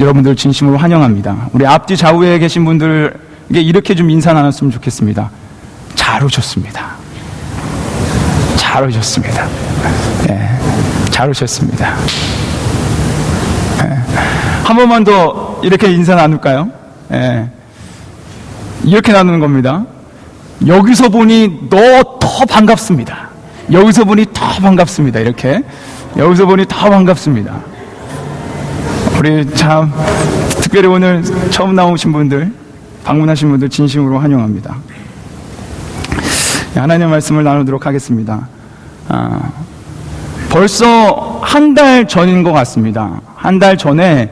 여러분들 진심으로 환영합니다. 우리 앞뒤 좌우에 계신 분들에게 이렇게 좀 인사 나눴으면 좋겠습니다. 잘 오셨습니다. 잘 오셨습니다. 예, 잘 오셨습니다. 예, 한 번만 더 이렇게 인사 나눌까요? 예, 이렇게 나누는 겁니다. 여기서 보니 너 더 반갑습니다. 여기서 보니 더 반갑습니다. 이렇게 여기서 보니 더 반갑습니다. 우리 참 특별히 오늘 처음 나오신 분들, 방문하신 분들 진심으로 환영합니다. 하나님의 말씀을 나누도록 하겠습니다. 벌써 한 달 전인 것 같습니다. 한 달 전에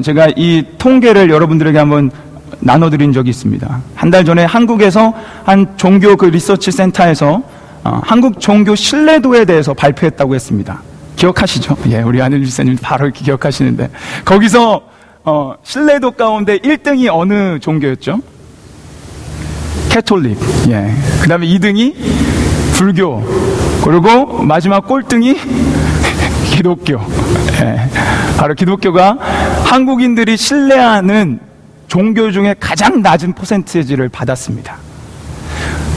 제가 이 통계를 여러분들에게 한번 나눠드린 적이 있습니다. 한 달 전에 한국에서 한 종교 그 리서치 센터에서 한국 종교 신뢰도에 대해서 발표했다고 했습니다. 기억하시죠? 예, 우리 안일 지사님 바로 이렇게 기억하시는데, 거기서 신뢰도 가운데 1등이 어느 종교였죠? 캐톨릭. 예. 그 다음에 2등이 불교. 그리고 마지막 꼴등이 기독교. 예. 바로 기독교가 한국인들이 신뢰하는 종교 중에 가장 낮은 퍼센티지를 받았습니다.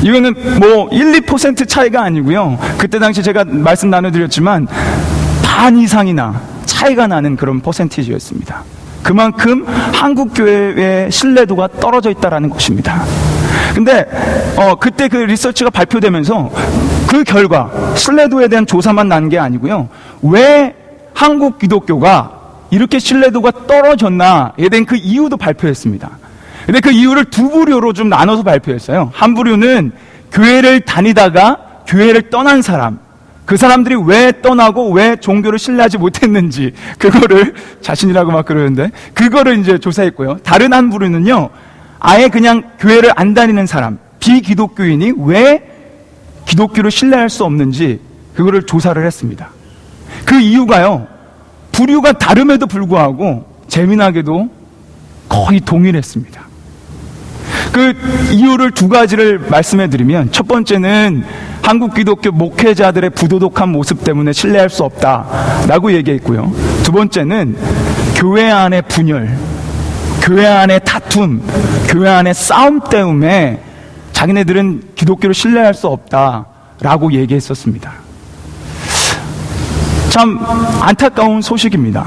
이거는 뭐 1, 2% 차이가 아니고요. 그때 당시 제가 말씀 나눠드렸지만 반 이상이나 차이가 나는 그런 퍼센티지였습니다. 그만큼 한국 교회의 신뢰도가 떨어져 있다는 것입니다. 근데 그때 그 리서치가 발표되면서 그 결과, 신뢰도에 대한 조사만 난 게 아니고요, 왜 한국 기독교가 이렇게 신뢰도가 떨어졌나에 대한 그 이유도 발표했습니다. 근데 그 이유를 두 부류로 좀 나눠서 발표했어요. 한 부류는 교회를 다니다가 교회를 떠난 사람, 그 사람들이 왜 떠나고 왜 종교를 신뢰하지 못했는지, 그거를 자신이라고 막 그러는데 그거를 이제 조사했고요. 다른 한 부류는요, 아예 그냥 교회를 안 다니는 사람, 비기독교인이 왜 기독교를 신뢰할 수 없는지 그거를 조사를 했습니다. 그 이유가요, 부류가 다름에도 불구하고 재미나게도 거의 동일했습니다. 그 이유를 두 가지를 말씀해 드리면, 첫 번째는 한국 기독교 목회자들의 부도덕한 모습 때문에 신뢰할 수 없다라고 얘기했고요. 두 번째는 교회 안의 분열, 교회 안의 다툼, 교회 안의 싸움 때문에 자기네들은 기독교를 신뢰할 수 없다라고 얘기했었습니다. 참 안타까운 소식입니다.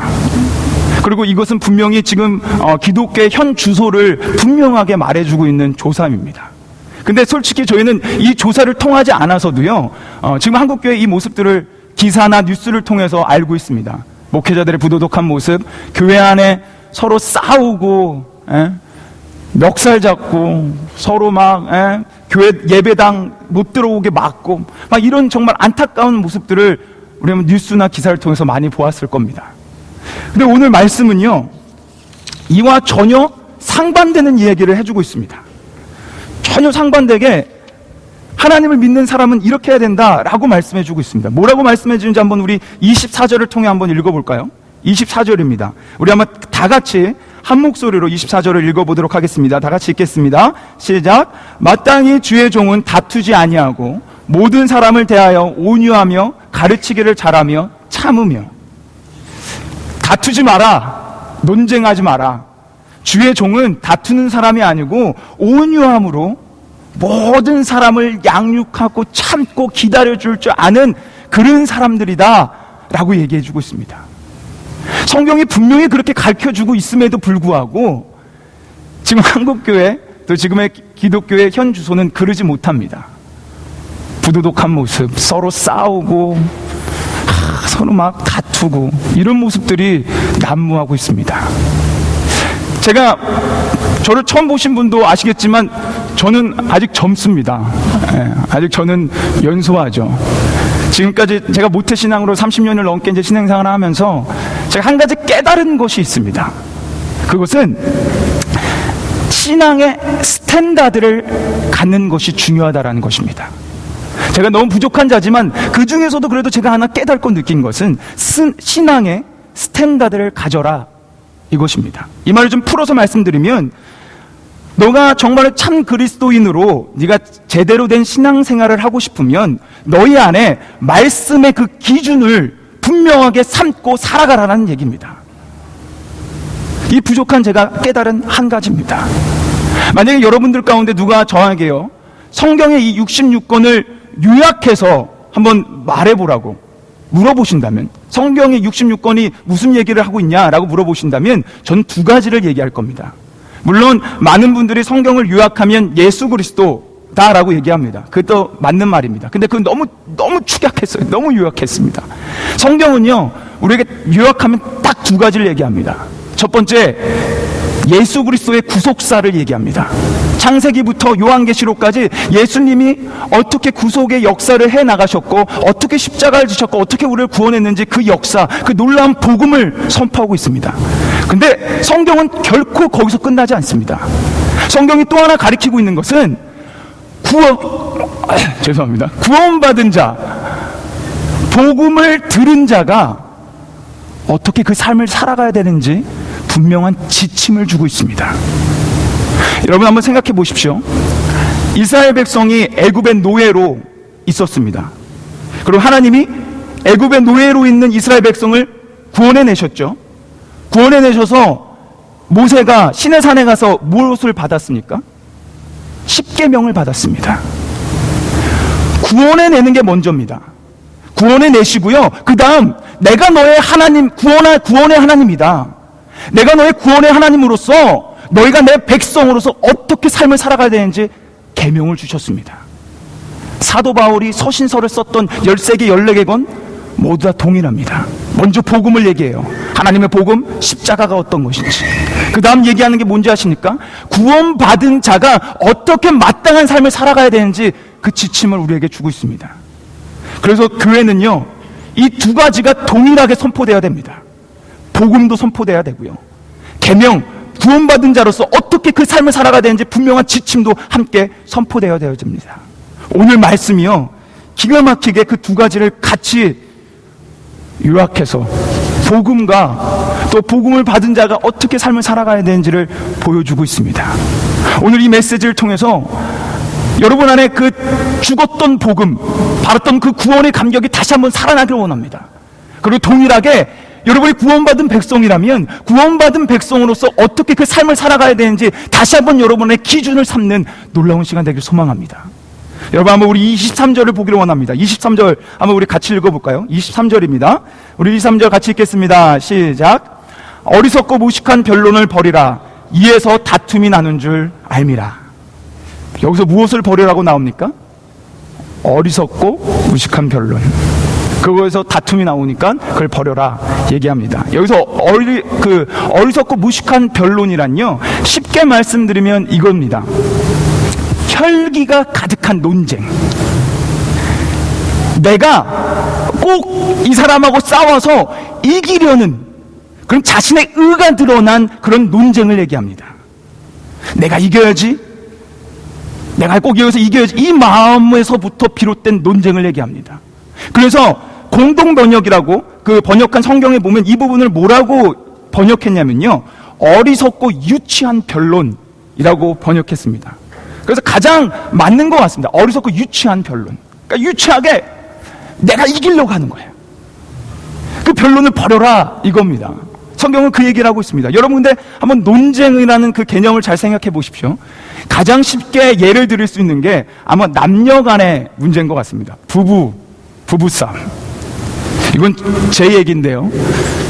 그리고 이것은 분명히 지금 기독교의 현 주소를 분명하게 말해주고 있는 조사입니다. 근데 솔직히 저희는 이 조사를 통하지 않아서도요, 지금 한국교회 이 모습들을 기사나 뉴스를 통해서 알고 있습니다. 목회자들의 부도덕한 모습, 교회 안에 서로 싸우고, 멱살 잡고, 서로 막 교회 예배당 못 들어오게 막고, 막 이런 정말 안타까운 모습들을 우리는 뉴스나 기사를 통해서 많이 보았을 겁니다. 근데 오늘 말씀은요, 이와 전혀 상반되는 이야기를 해주고 있습니다. 전혀 상반되게 하나님을 믿는 사람은 이렇게 해야 된다라고 말씀해주고 있습니다. 뭐라고 말씀해주는지 한번 우리 24절을 통해 한번 읽어볼까요? 24절입니다. 우리 한번 다 같이 한 목소리로 24절을 읽어보도록 하겠습니다. 다 같이 읽겠습니다. 시작. 마땅히 주의 종은 다투지 아니하고 모든 사람을 대하여 온유하며 가르치기를 잘하며 참으며. 다투지 마라. 논쟁하지 마라. 주의 종은 다투는 사람이 아니고 온유함으로 모든 사람을 양육하고 참고 기다려줄 줄 아는 그런 사람들이다 라고 얘기해주고 있습니다. 성경이 분명히 그렇게 가르쳐주고 있음에도 불구하고 지금 한국교회, 또 지금의 기독교의 현 주소는 그러지 못합니다. 부도덕한 모습, 서로 싸우고 서로 막 다투고 이런 모습들이 난무하고 있습니다. 제가 저를 처음 보신 분도 아시겠지만 저는 아직 젊습니다. 아직 저는 연소하죠. 지금까지 제가 모태신앙으로 30년을 넘게 이제 신앙생활을 하면서 제가 한 가지 깨달은 것이 있습니다. 그것은 신앙의 스탠다드를 갖는 것이 중요하다는 것입니다. 제가 너무 부족한 자지만 그 중에서도 그래도 제가 하나 깨닫고 느낀 것은 신앙의 스탠다드를 가져라, 이것입니다. 이 말을 좀 풀어서 말씀드리면, 너가 정말 참 그리스도인으로 네가 제대로 된 신앙생활을 하고 싶으면 너희 안에 말씀의 그 기준을 분명하게 삼고 살아가라는 얘기입니다. 이 부족한 제가 깨달은 한 가지입니다. 만약에 여러분들 가운데 누가 저에게요, 성경의 이 66권을 요약해서 한번 말해보라고 물어보신다면, 성경의 66권이 무슨 얘기를 하고 있냐라고 물어보신다면 저는 두 가지를 얘기할 겁니다. 물론 많은 분들이 성경을 요약하면 예수 그리스도다라고 얘기합니다. 그것도 맞는 말입니다. 근데 그건 너무 축약했어요. 너무 요약했습니다. 성경은요, 우리에게 요약하면 딱 두 가지를 얘기합니다. 첫 번째, 예수 그리스도의 구속사를 얘기합니다. 창세기부터 요한계시록까지 예수님이 어떻게 구속의 역사를 해나가셨고, 어떻게 십자가를 지셨고, 어떻게 우리를 구원했는지 그 역사, 그 놀라운 복음을 선포하고 있습니다. 근데 성경은 결코 거기서 끝나지 않습니다. 성경이 또 하나 가리키고 있는 것은 구원받은 자, 복음을 들은 자가 어떻게 그 삶을 살아가야 되는지 분명한 지침을 주고 있습니다. 여러분 한번 생각해 보십시오. 이스라엘 백성이 애굽의 노예로 있었습니다. 그리고 하나님이 애굽의 노예로 있는 이스라엘 백성을 구원해내셨죠. 구원해내셔서 모세가 시내산에 가서 무엇을 받았습니까? 십계명을 받았습니다. 구원해내는 게 먼저입니다. 구원해내시고요, 그 다음 내가 너의 하나님, 구원의 하나님이다. 내가 너의 구원의 하나님으로서 너희가 내 백성으로서 어떻게 삶을 살아가야 되는지 계명을 주셨습니다. 사도 바울이 서신서를 썼던 13개, 14권 모두 다 동일합니다. 먼저 복음을 얘기해요. 하나님의 복음, 십자가가 어떤 것인지. 그 다음 얘기하는 게 뭔지 아십니까? 구원받은 자가 어떻게 마땅한 삶을 살아가야 되는지 그 지침을 우리에게 주고 있습니다. 그래서 교회는요, 이 두 가지가 동일하게 선포되어야 됩니다. 복음도 선포돼야 되고요, 계명, 구원받은 자로서 어떻게 그 삶을 살아가야 되는지 분명한 지침도 함께 선포되어야 됩니다. 오늘 말씀이요, 기가 막히게 그 두 가지를 같이 요약해서 복음과 또 복음을 받은 자가 어떻게 삶을 살아가야 되는지를 보여주고 있습니다. 오늘 이 메시지를 통해서 여러분 안에 그 죽었던 복음, 받았던 그 구원의 감격이 다시 한번 살아나길 원합니다. 그리고 동일하게 여러분이 구원받은 백성이라면 구원받은 백성으로서 어떻게 그 삶을 살아가야 되는지 다시 한번 여러분의 기준을 삼는 놀라운 시간 되길 소망합니다. 여러분 한번 우리 23절을 보기를 원합니다. 23절 한번 우리 같이 읽어볼까요? 23절입니다. 우리 23절 같이 읽겠습니다. 시작. 어리석고 무식한 변론을 버리라. 이에서 다툼이 나는 줄 알미라. 여기서 무엇을 버리라고 나옵니까? 어리석고 무식한 변론. 그거에서 다툼이 나오니까 그걸 버려라 얘기합니다. 여기서 어리석고 무식한 변론이란요, 쉽게 말씀드리면 이겁니다. 혈기가 가득한 논쟁. 내가 꼭 이 사람하고 싸워서 이기려는 그런 자신의 의가 드러난 그런 논쟁을 얘기합니다. 내가 이겨야지, 내가 꼭 여기서 이겨야지, 이 마음에서부터 비롯된 논쟁을 얘기합니다. 그래서 공동 번역이라고 그 번역한 성경에 보면 이 부분을 뭐라고 번역했냐면요, 어리석고 유치한 변론이라고 번역했습니다. 그래서 가장 맞는 것 같습니다. 어리석고 유치한 변론. 그러니까 유치하게 내가 이기려고 하는 거예요. 그 변론을 버려라 이겁니다. 성경은 그 얘기를 하고 있습니다. 여러분 근데 한번 논쟁이라는 그 개념을 잘 생각해 보십시오. 가장 쉽게 예를 들을 수 있는 게 아마 남녀 간의 문제인 것 같습니다. 부부싸움. 이건 제 얘기인데요,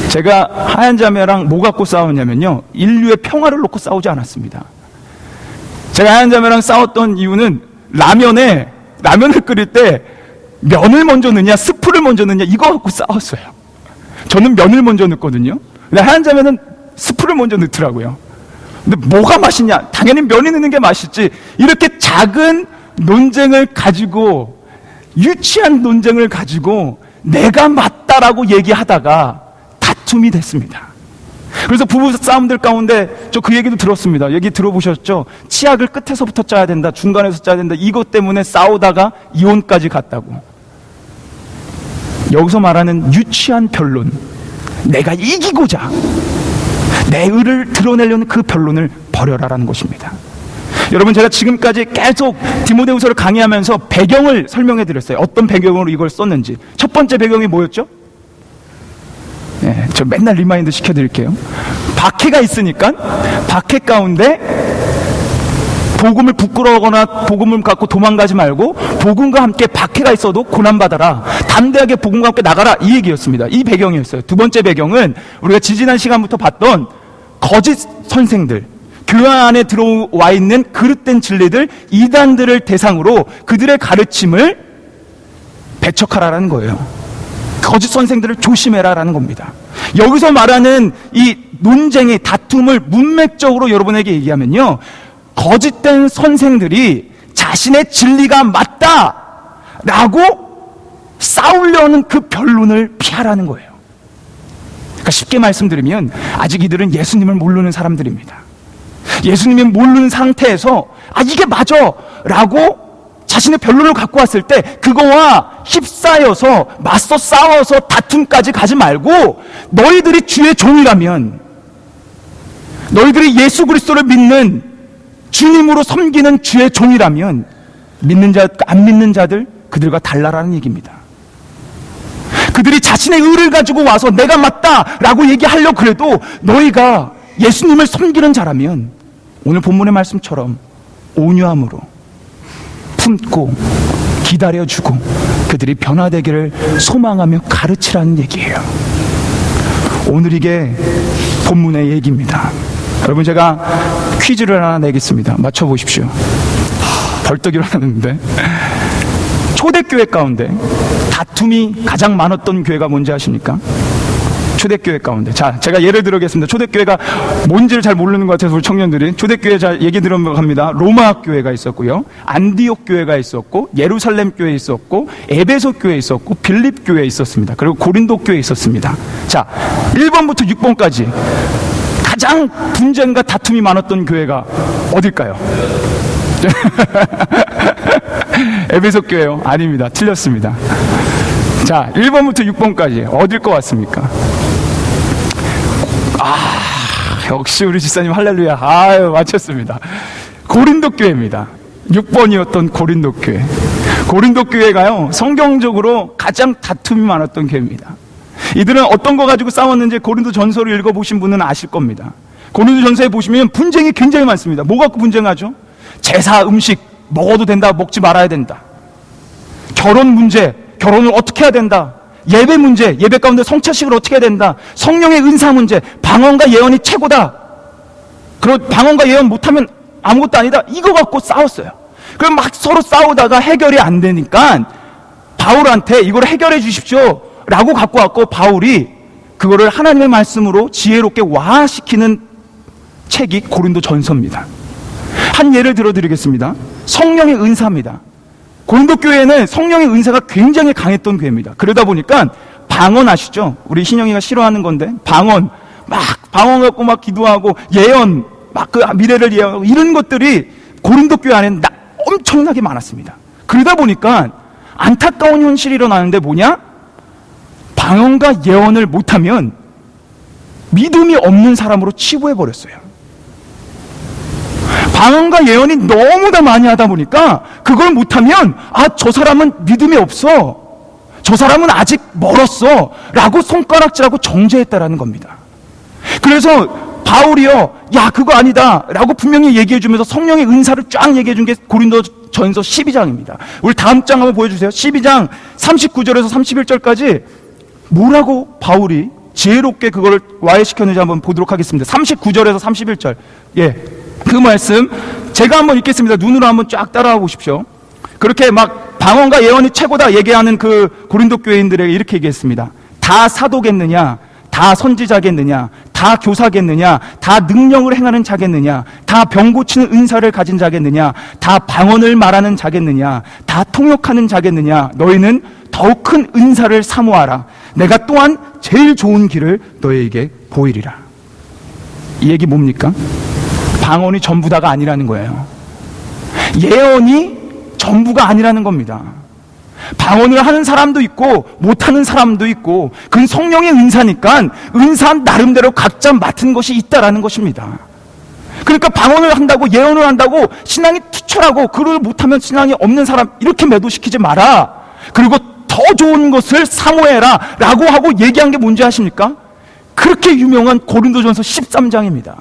제가 하얀 자매랑 뭐 갖고 싸웠냐면요, 인류의 평화를 놓고 싸우지 않았습니다. 제가 하얀 자매랑 싸웠던 이유는 라면을 끓일 때 면을 먼저 넣냐 스프를 먼저 넣냐 이거 갖고 싸웠어요. 저는 면을 먼저 넣거든요. 근데 하얀 자매는 스프를 먼저 넣더라고요. 근데 뭐가 맛있냐? 당연히 면이 넣는 게 맛있지. 이렇게 작은 논쟁을 가지고, 유치한 논쟁을 가지고 내가 맞다라고 얘기하다가 다툼이 됐습니다. 그래서 부부 싸움들 가운데 저 그 얘기도 들었습니다. 얘기 들어보셨죠? 치약을 끝에서부터 짜야 된다, 중간에서 짜야 된다, 이것 때문에 싸우다가 이혼까지 갔다고. 여기서 말하는 유치한 변론, 내가 이기고자 내 의를 드러내려는 그 변론을 버려라라는 것입니다. 여러분 제가 지금까지 계속 디모데후서를 강의하면서 배경을 설명해 드렸어요. 어떤 배경으로 이걸 썼는지. 첫 번째 배경이 뭐였죠? 저 맨날 리마인드 시켜드릴게요. 박해가 있으니까 박해 가운데 복음을 부끄러워하거나 복음을 갖고 도망가지 말고 복음과 함께 박해가 있어도 고난받아라. 담대하게 복음과 함께 나가라. 이 얘기였습니다. 이 배경이었어요. 두 번째 배경은 우리가 지지난 시간부터 봤던 거짓 선생들, 교회 안에 들어와 있는 그릇된 진리들, 이단들을 대상으로 그들의 가르침을 배척하라라는 거예요. 거짓 선생들을 조심해라라는 겁니다. 여기서 말하는 이 논쟁의 다툼을 문맥적으로 여러분에게 얘기하면요, 거짓된 선생들이 자신의 진리가 맞다라고 싸우려는 그 변론을 피하라는 거예요. 그러니까 쉽게 말씀드리면 아직 이들은 예수님을 모르는 사람들입니다. 예수님이 모르는 상태에서 이게 맞아 라고 자신의 변론을 갖고 왔을 때 그거와 휩싸여서 맞서 싸워서 다툼까지 가지 말고, 너희들이 주의 종이라면, 너희들이 예수 그리스도를 믿는 주님으로 섬기는 주의 종이라면 믿는 자, 안 믿는 자들 그들과 달라라는 얘기입니다. 그들이 자신의 의를 가지고 와서 내가 맞다라고 얘기하려고 그래도 너희가 예수님을 섬기는 자라면 오늘 본문의 말씀처럼 온유함으로 품고 기다려주고 그들이 변화되기를 소망하며 가르치라는 얘기예요. 오늘 이게 본문의 얘기입니다. 여러분, 제가 퀴즈를 하나 내겠습니다. 맞춰보십시오. 벌떡 일어났는데, 초대교회 가운데 다툼이 가장 많았던 교회가 뭔지 아십니까? 초대교회 가운데. 자, 제가 예를 들어보겠습니다. 초대교회가 뭔지를 잘 모르는 것 같아서 우리 청년들이. 초대교회 잘 얘기 들어갑니다. 로마 교회가 있었고요, 안디옥 교회가 있었고, 예루살렘 교회 있었고, 에베소 교회 있었고, 빌립 교회 있었습니다. 그리고 고린도 교회 있었습니다. 자, 1번부터 6번까지 가장 분쟁과 다툼이 많았던 교회가 어딜까요? 에베소 교회요? 아닙니다. 틀렸습니다. 자, 1번부터 6번까지 어딜 것 같습니까? 역시 우리 집사님 할렐루야. 맞췄습니다. 고린도 교회입니다. 6번이었던 고린도 교회. 고린도 교회가요, 성경적으로 가장 다툼이 많았던 교회입니다. 이들은 어떤 거 가지고 싸웠는지 고린도 전서를 읽어보신 분은 아실 겁니다. 고린도 전서에 보시면 분쟁이 굉장히 많습니다. 뭐 갖고 분쟁하죠? 제사, 음식, 먹어도 된다, 먹지 말아야 된다. 결혼 문제, 결혼을 어떻게 해야 된다. 예배 문제, 예배 가운데 성찬식을 어떻게 해야 된다. 성령의 은사 문제, 방언과 예언이 최고다. 그리고 방언과 예언 못하면 아무것도 아니다. 이거 갖고 싸웠어요. 그럼 막 서로 싸우다가 해결이 안 되니까 바울한테 이걸 해결해 주십시오 라고 갖고 왔고, 바울이 그거를 하나님의 말씀으로 지혜롭게 와시키는 책이 고린도 전서입니다. 한 예를 들어드리겠습니다. 성령의 은사입니다. 고린도 교회는 성령의 은사가 굉장히 강했던 교회입니다. 그러다 보니까 방언 아시죠? 우리 신영이가 싫어하는 건데, 방언 갖고 막 기도하고 예언, 막 그 미래를 예언하고 이런 것들이 고린도 교회 안에는 엄청나게 많았습니다. 그러다 보니까 안타까운 현실이 일어나는데 뭐냐? 방언과 예언을 못하면 믿음이 없는 사람으로 치부해버렸어요. 방언과 예언이 너무나 많이 하다 보니까 그걸 못하면 저 사람은 믿음이 없어, 저 사람은 아직 멀었어 라고 손가락질하고 정죄했다라는 겁니다. 그래서 바울이요, 그거 아니다 라고 분명히 얘기해주면서 성령의 은사를 쫙 얘기해준 게 고린도 전서 12장입니다. 우리 다음 장 한번 보여주세요. 12장 39절에서 31절까지 뭐라고 바울이 지혜롭게 그걸 와해시켰는지 한번 보도록 하겠습니다. 39절에서 31절. 그 말씀 제가 한번 읽겠습니다. 눈으로 한번 쫙 따라와 보십시오. 그렇게 막 방언과 예언이 최고다 얘기하는 그 고린도 교회인들에게 이렇게 얘기했습니다. 다 사도겠느냐? 다 선지자겠느냐? 다 교사겠느냐? 다 능력을 행하는 자겠느냐? 다 병 고치는 은사를 가진 자겠느냐? 다 방언을 말하는 자겠느냐? 다 통역하는 자겠느냐? 너희는 더욱 큰 은사를 사모하라. 내가 또한 제일 좋은 길을 너희에게 보이리라. 이 얘기 뭡니까? 방언이 전부다가 아니라는 거예요. 예언이 전부가 아니라는 겁니다. 방언을 하는 사람도 있고 못하는 사람도 있고, 그건 성령의 은사니까 은사 나름대로 각자 맡은 것이 있다라는 것입니다. 그러니까 방언을 한다고 예언을 한다고 신앙이 투철하고 그걸 못하면 신앙이 없는 사람 이렇게 매도시키지 마라. 그리고 더 좋은 것을 사모해라 라고 하고 얘기한 게 뭔지 아십니까? 그렇게 유명한 고린도전서 13장입니다.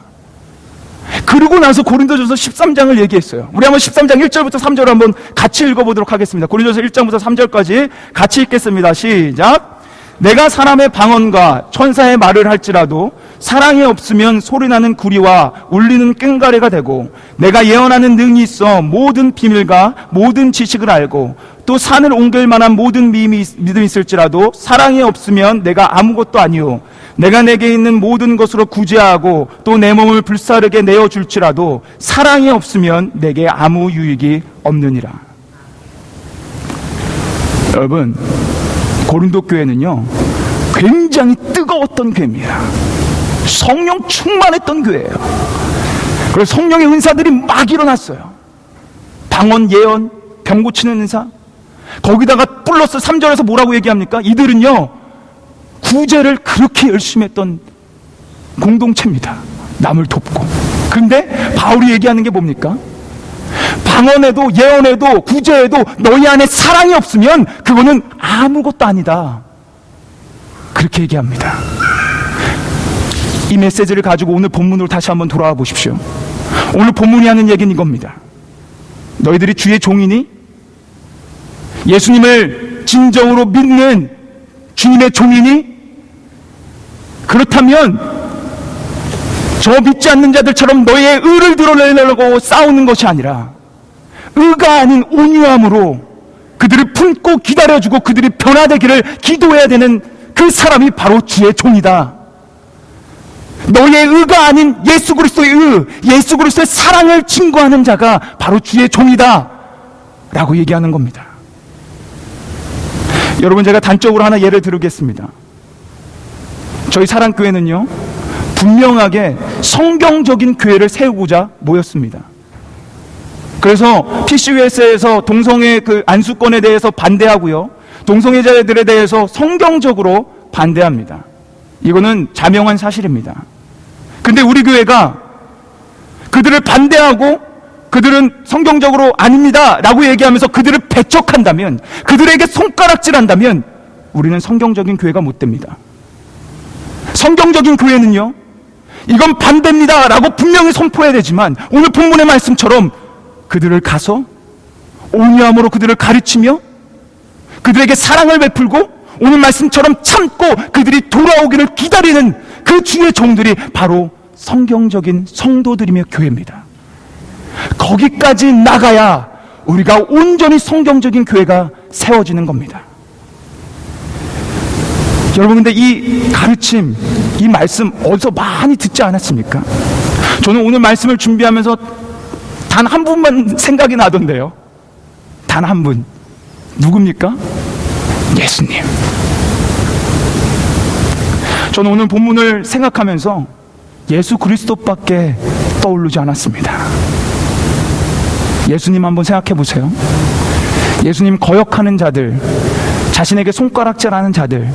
그리고 나서 고린도전서 13장을 얘기했어요. 우리 한번 13장 1절부터 3절을 한번 같이 읽어보도록 하겠습니다. 고린도전서 1장부터 3절까지 같이 읽겠습니다. 시작. 내가 사람의 방언과 천사의 말을 할지라도 사랑이 없으면 소리나는 구리와 울리는 꽹가리가 되고, 내가 예언하는 능이 있어 모든 비밀과 모든 지식을 알고 또 산을 옮길 만한 모든 믿음이 있을지라도 사랑이 없으면 내가 아무것도 아니오. 내가 내게 있는 모든 것으로 구제하고 또 내 몸을 불사르게 내어줄지라도 사랑이 없으면 내게 아무 유익이 없느니라. 여러분, 고린도 교회는요 굉장히 뜨거웠던 교회입니다. 성령 충만했던 교회예요. 그래서 성령의 은사들이 막 일어났어요. 방언, 예언, 병 고치는 은사. 거기다가 플러스 3절에서 뭐라고 얘기합니까? 이들은요 구제를 그렇게 열심히 했던 공동체입니다. 남을 돕고. 근데 바울이 얘기하는 게 뭡니까? 방언에도 예언에도 구제에도 너희 안에 사랑이 없으면 그거는 아무것도 아니다. 그렇게 얘기합니다. 이 메시지를 가지고 오늘 본문으로 다시 한번 돌아와 보십시오. 오늘 본문이 하는 얘기는 이겁니다. 너희들이 주의 종이니? 예수님을 진정으로 믿는 주님의 종이니? 그렇다면 저 믿지 않는 자들처럼 너희의 의를 드러내려고 싸우는 것이 아니라 의가 아닌 온유함으로 그들을 품고 기다려주고 그들이 변화되기를 기도해야 되는 그 사람이 바로 주의 종이다. 너희의 의가 아닌 예수 그리스도의 의, 예수 그리스도의 사랑을 증거하는 자가 바로 주의 종이다 라고 얘기하는 겁니다. 여러분, 제가 단적으로 하나 예를 들겠습니다. 저희 사랑교회는요 분명하게 성경적인 교회를 세우고자 모였습니다. 그래서 PCUS에서 동성애 그 안수권에 대해서 반대하고요, 동성애자들에 대해서 성경적으로 반대합니다. 이거는 자명한 사실입니다. 근데 우리 교회가 그들을 반대하고 그들은 성경적으로 아닙니다 라고 얘기하면서 그들을 배척한다면, 그들에게 손가락질한다면 우리는 성경적인 교회가 못 됩니다. 성경적인 교회는요 이건 반대입니다 라고 분명히 선포해야 되지만, 오늘 본문의 말씀처럼 그들을 가서 온유함으로 그들을 가르치며 그들에게 사랑을 베풀고 오늘 말씀처럼 참고 그들이 돌아오기를 기다리는 그 주의 종들이 바로 성경적인 성도들이며 교회입니다. 거기까지 나가야 우리가 온전히 성경적인 교회가 세워지는 겁니다. 여러분, 근데 이 가르침, 이 말씀 어디서 많이 듣지 않았습니까? 저는 오늘 말씀을 준비하면서 단 한 분만 생각이 나던데요. 단 한 분. 누굽니까? 예수님. 저는 오늘 본문을 생각하면서 예수 그리스도밖에 떠오르지 않았습니다. 예수님 한번 생각해 보세요. 예수님 거역하는 자들, 자신에게 손가락질하는 자들,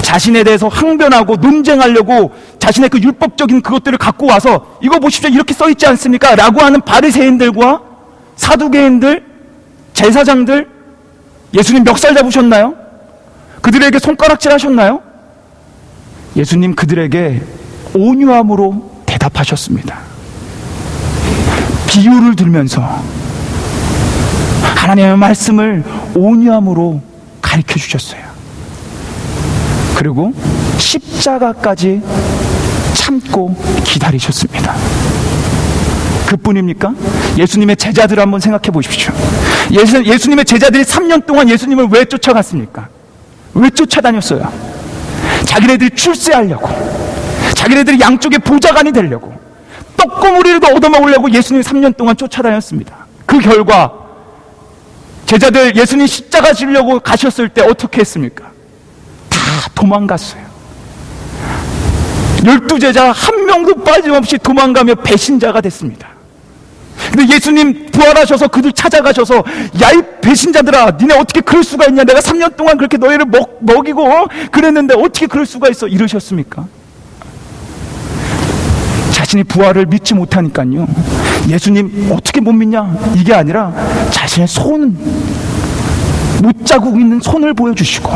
자신에 대해서 항변하고 논쟁하려고 자신의 그 율법적인 그것들을 갖고 와서 이거 보십시오 이렇게 써있지 않습니까? 라고 하는 바리새인들과 사두개인들, 제사장들, 예수님 멱살 잡으셨나요? 그들에게 손가락질 하셨나요? 예수님 그들에게 온유함으로 대답하셨습니다. 비유를 들면서 하나님의 말씀을 온유함으로 가르쳐 주셨어요. 그리고 십자가까지 참고 기다리셨습니다. 그뿐입니까? 예수님의 제자들 한번 생각해 보십시오. 예수님의 제자들이 3년 동안 예수님을 왜 쫓아갔습니까? 왜 쫓아다녔어요? 자기네들이 출세하려고, 자기네들이 양쪽에 보좌관이 되려고, 떡고물이라도 얻어먹으려고 예수님 3년 동안 쫓아다녔습니다. 그 결과 제자들 예수님 십자가 지려고 가셨을 때 어떻게 했습니까? 다 도망갔어요. 12제자 한 명도 빠짐없이 도망가며 배신자가 됐습니다. 근데 예수님 부활하셔서 그들 찾아가셔서 야, 이 배신자들아, 니네 어떻게 그럴 수가 있냐, 내가 3년 동안 그렇게 너희를 먹이고 그랬는데 어떻게 그럴 수가 있어, 이러셨습니까? 자신이 부활을 믿지 못하니까요, 예수님 어떻게 못 믿냐 이게 아니라 자신의 손, 못자국 있는 손을 보여주시고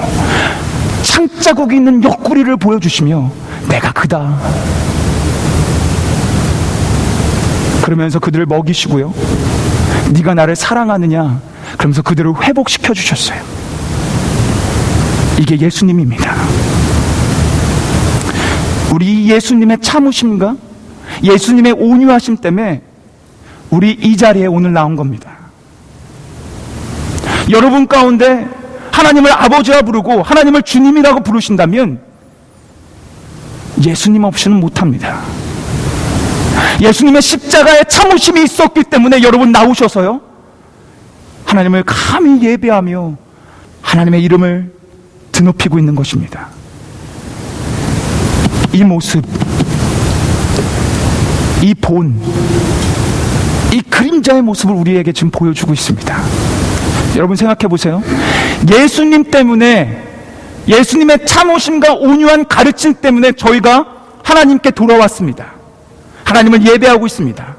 창자국이 있는 옆구리를 보여주시며 내가 그다. 그러면서 그들을 먹이시고요. 네가 나를 사랑하느냐? 그러면서 그들을 회복시켜 주셨어요. 이게 예수님입니다. 우리 예수님의 참으심과 예수님의 온유하심 때문에 우리 이 자리에 오늘 나온 겁니다. 여러분 가운데 하나님을 아버지라 부르고 하나님을 주님이라고 부르신다면 예수님 없이는 못합니다. 예수님의 십자가에 참으심이 있었기 때문에 여러분 나오셔서요, 하나님을 감히 예배하며 하나님의 이름을 드높이고 있는 것입니다. 이 모습, 이 본, 이 그림자의 모습을 우리에게 지금 보여주고 있습니다. 여러분 생각해 보세요. 예수님 때문에, 예수님의 참으심과 온유한 가르침 때문에 저희가 하나님께 돌아왔습니다. 하나님을 예배하고 있습니다.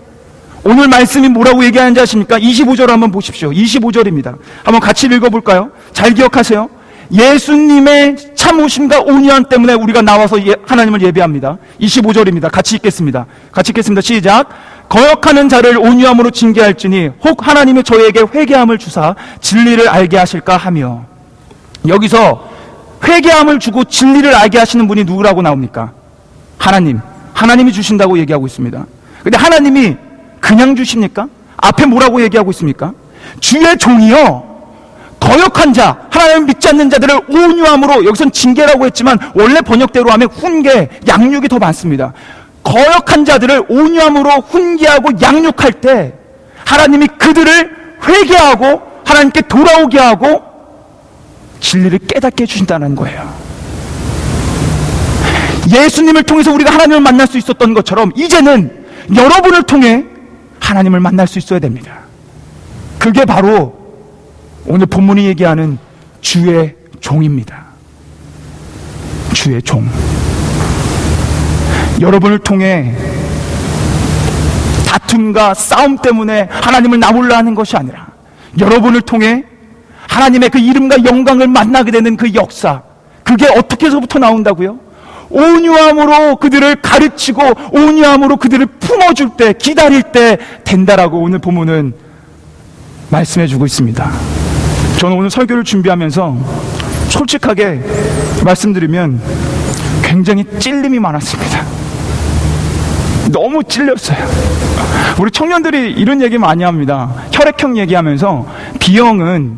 오늘 말씀이 뭐라고 얘기하는지 아십니까? 25절 한번 보십시오. 25절입니다. 한번 같이 읽어볼까요? 잘 기억하세요. 예수님의 참으심과 온유함 때문에 우리가 나와서 하나님을 예배합니다. 25절입니다. 같이 읽겠습니다. 같이 읽겠습니다. 시작. 거역하는 자를 온유함으로 징계할지니 혹 하나님이 저에게 회개함을 주사 진리를 알게 하실까 하며. 여기서 회개함을 주고 진리를 알게 하시는 분이 누구라고 나옵니까? 하나님이 주신다고 얘기하고 있습니다. 근데 하나님이 그냥 주십니까? 앞에 뭐라고 얘기하고 있습니까? 주의 종이요, 거역한 자, 하나님을 믿지 않는 자들을 온유함으로, 여기선 징계라고 했지만 원래 번역대로 하면 훈계, 양육이 더 많습니다. 거역한 자들을 온유함으로 훈계하고 양육할 때 하나님이 그들을 회개하고 하나님께 돌아오게 하고 진리를 깨닫게 해주신다는 거예요. 예수님을 통해서 우리가 하나님을 만날 수 있었던 것처럼 이제는 여러분을 통해 하나님을 만날 수 있어야 됩니다. 그게 바로 오늘 본문이 얘기하는 주의 종입니다. 주의 종. 여러분을 통해 다툼과 싸움 때문에 하나님을 나몰라 하는 것이 아니라 여러분을 통해 하나님의 그 이름과 영광을 만나게 되는 그 역사, 그게 어떻게 해서부터 나온다고요? 온유함으로 그들을 가르치고 온유함으로 그들을 품어줄 때, 기다릴 때 된다라고 오늘 본문은 말씀해주고 있습니다. 저는 오늘 설교를 준비하면서 솔직하게 말씀드리면 굉장히 찔림이 많았습니다. 너무 찔렸어요. 우리 청년들이 이런 얘기 많이 합니다. 혈액형 얘기하면서 B형은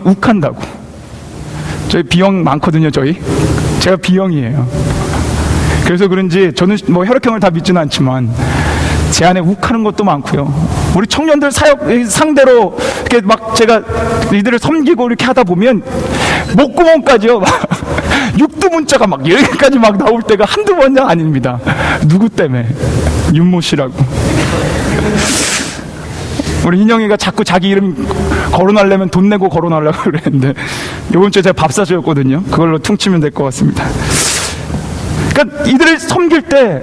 욱한다고. 저희 B형 많거든요. 제가 B형이에요. 그래서 그런지 저는 뭐 혈액형을 다 믿지는 않지만 제 안에 욱하는 것도 많고요. 우리 청년들 상대로 이렇게 막 제가 이들을 섬기고 이렇게 하다 보면 목구멍까지요, 막 육두문자가 막 여기까지 막 나올 때가 한두 번이 아닙니다. 누구 때문에? 윤모 씨라고. 우리 인영이가 자꾸 자기 이름 거론하려면 돈 내고 거론하려고 그랬는데 이번 주에 제가 밥 사주었거든요. 그걸로 퉁치면 될 것 같습니다. 그러니까 이들을 섬길 때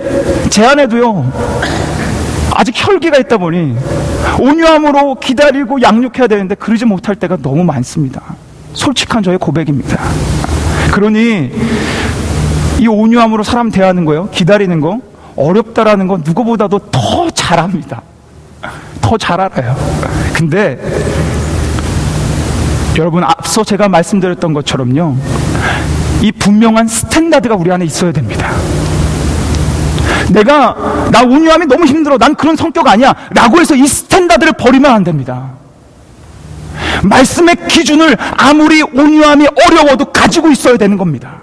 제 안에도요, 아직 혈기가 있다 보니 온유함으로 기다리고 양육해야 되는데 그러지 못할 때가 너무 많습니다. 솔직한 저의 고백입니다. 그러니 이 온유함으로 사람 대하는 거요, 기다리는 거 어렵다라는 거 누구보다도 더 잘합니다. 더 잘 알아요. 근데 여러분, 앞서 제가 말씀드렸던 것처럼요, 이 분명한 스탠다드가 우리 안에 있어야 됩니다. 나 온유함이 너무 힘들어, 난 그런 성격 아니야 라고 해서 이 스탠다드를 버리면 안 됩니다. 말씀의 기준을 아무리 온유함이 어려워도 가지고 있어야 되는 겁니다.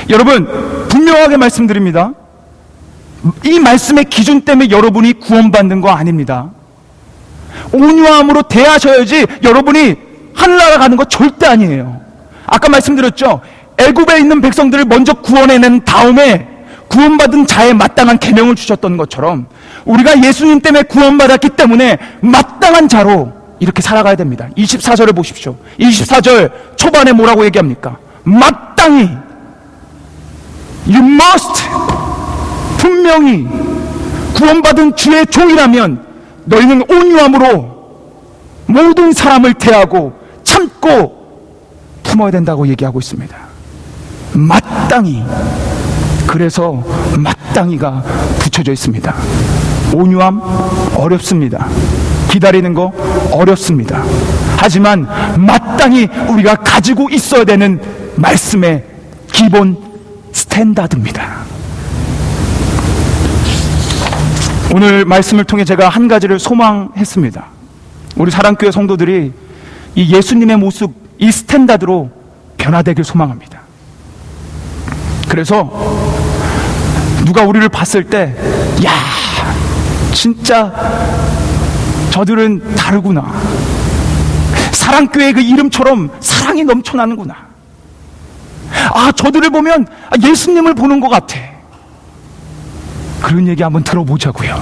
여러분, 분명하게 말씀드립니다. 이 말씀의 기준 때문에 여러분이 구원받는 거 아닙니다. 온유함으로 대하셔야지 여러분이 하늘나라 가는 거 절대 아니에요. 아까 말씀드렸죠. 애굽에 있는 백성들을 먼저 구원해낸 다음에 구원받은 자에 마땅한 계명을 주셨던 것처럼 우리가 예수님 때문에 구원받았기 때문에 마땅한 자로 이렇게 살아가야 됩니다. 24절을 보십시오. 24절 초반에 뭐라고 얘기합니까? 마땅히, you must, 분명히 구원받은 주의 종이라면 너희는 온유함으로 모든 사람을 대하고 참고 품어야 된다고 얘기하고 있습니다. 마땅히, 그래서 마땅히가 붙여져 있습니다. 온유함 어렵습니다. 기다리는 거 어렵습니다. 하지만 마땅히 우리가 가지고 있어야 되는 말씀의 기본 스탠다드입니다. 오늘 말씀을 통해 제가 한 가지를 소망했습니다. 우리 사랑교회 성도들이 이 예수님의 모습, 이 스탠다드로 변화되길 소망합니다. 그래서 누가 우리를 봤을 때, 야, 진짜 저들은 다르구나. 사랑교회 그 이름처럼 사랑이 넘쳐나는구나. 아, 저들을 보면 예수님을 보는 것 같아. 그런 얘기 한번 들어보자고요.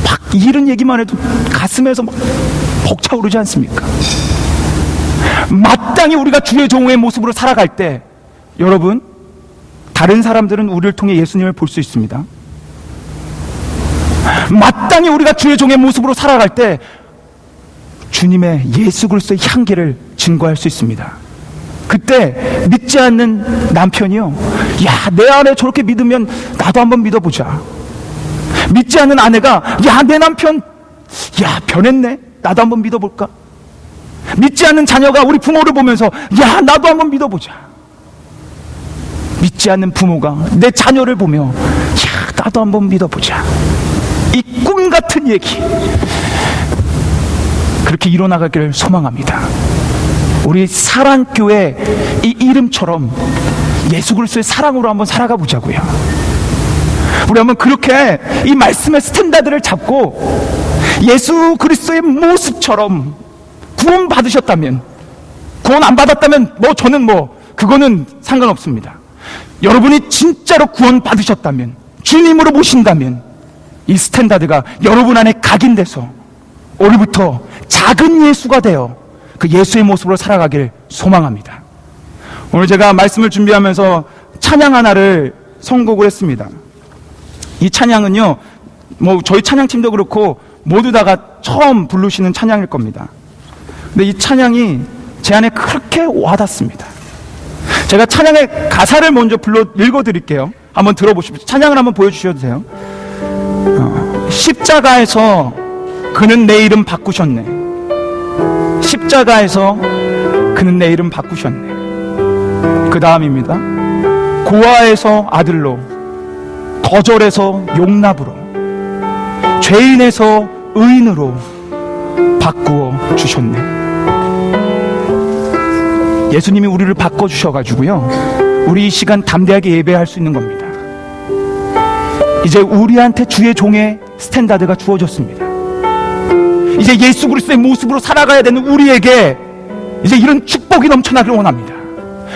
막 이런 얘기만 해도 가슴에서 막 벅차오르지 않습니까? 마땅히 우리가 주의 종의 모습으로 살아갈 때, 여러분, 다른 사람들은 우리를 통해 예수님을 볼 수 있습니다. 마땅히 우리가 주의 종의 모습으로 살아갈 때 주님의 예수 그리스도의 향기를 증거할 수 있습니다. 그때 믿지 않는 남편이요, 야, 내 아내 저렇게 믿으면 나도 한번 믿어보자. 믿지 않는 아내가, 야, 내 남편, 야, 변했네, 나도 한번 믿어볼까? 믿지 않는 자녀가 우리 부모를 보면서, 야, 나도 한번 믿어보자. 믿지 않는 부모가 내 자녀를 보며, 야, 나도 한번 믿어보자. 이 꿈 같은 얘기, 그렇게 일어나가기를 소망합니다. 우리 사랑교회 이 이름처럼 예수 그리스도의 사랑으로 한번 살아가 보자고요. 우리 한번 그렇게 이 말씀의 스탠다드를 잡고 예수 그리스도의 모습처럼 구원 받으셨다면, 구원 안 받았다면 저는 그거는 상관없습니다. 여러분이 진짜로 구원 받으셨다면, 주님으로 모신다면, 이 스탠다드가 여러분 안에 각인돼서 오늘부터 작은 예수가 되어 그 예수의 모습으로 살아가길 소망합니다. 오늘 제가 말씀을 준비하면서 찬양 하나를 선곡을 했습니다. 이 찬양은요, 저희 찬양팀도 그렇고 모두 다가 처음 부르시는 찬양일 겁니다. 근데 이 찬양이 제 안에 그렇게 와닿습니다. 제가 찬양의 가사를 먼저 읽어드릴게요. 한번 들어보십시오. 찬양을 한번 보여주셔도 돼요. 십자가에서 그는 내 이름 바꾸셨네. 십자가에서 그는 내 이름 바꾸셨네. 그 다음입니다. 고아에서 아들로, 거절에서 용납으로, 죄인에서 의인으로 바꾸어 주셨네. 예수님이 우리를 바꿔주셔가지고요, 우리 이 시간 담대하게 예배할 수 있는 겁니다. 이제 우리한테 주의 종의 스탠다드가 주어졌습니다. 이제 예수 그리스도의 모습으로 살아가야 되는 우리에게 이제 이런 축복이 넘쳐나길 원합니다.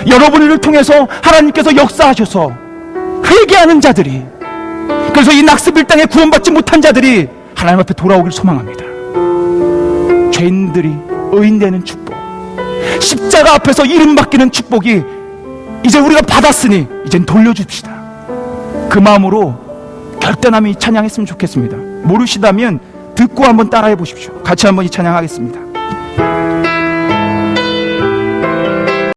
여러분을 통해서 하나님께서 역사하셔서 회개하는 자들이, 그래서 이 낙습일 땅에 구원받지 못한 자들이 하나님 앞에 돌아오길 소망합니다. 죄인들이 의인되는 축복, 십자가 앞에서 이름 바뀌는 축복이 이제 우리가 받았으니 이젠 돌려줍시다. 그 마음으로 결단하며 이 찬양했으면 좋겠습니다. 모르시다면 듣고 한번 따라해 보십시오. 같이 한번 이 찬양하겠습니다.